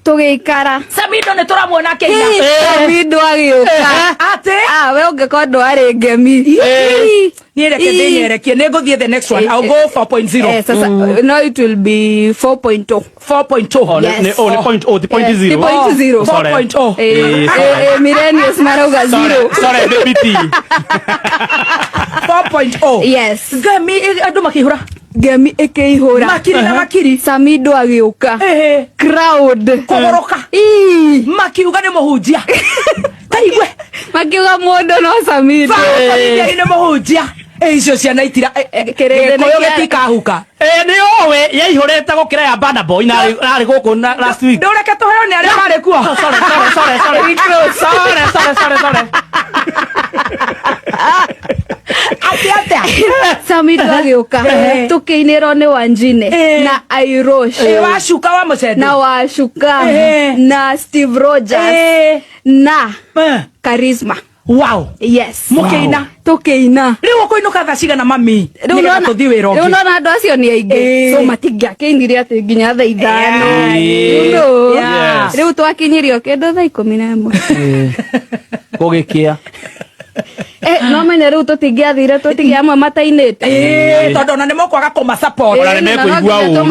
tugikara Samidoh ne turamwona keina Samidoh agioka ate we ungekorwo ari ngemi niereke ndinyerekie niguthie the next one I'll go 4.0 sasa no it will be 4.0 4.0 yes. the point is 0 4.0 millennials marauga zero sorry baby T 4.0 yes ngemi andu makihura ngemi ikihura makiri na makiri Samidoh agioka crowd kogoroka makiuga ni muhunjia taigwe makiuga mundu no Samidoh ni muhunjia icio ciana itira koyo getikahuka ni owe yaihurete gukira ya Banda Boy na ari guku last week ndureke tuheo ni aria mari kuo sorry ate Samidoh agioka tukiinirwo ni Wanjine na Airosh washuka wa mucendo na washuka na Steve Rogers na Charisma. Wow. Yes. Mukeina. Tukeina. Riu kuinuka thaciga na mami. Riu tuthi wira ungi. Riu nona andu acio ni aingi. So matingiakinire ati nginya thaa 5. Riu twakinyirio kindu thaa 11. Kugikia. No menya riu tutingiathire tutigia amwe matainite. Tondu ona nimokwaga kuma support. Ona nimekuigua uu.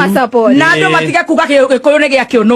Na andu matige kuga gikuyu ni gia kiunuhu.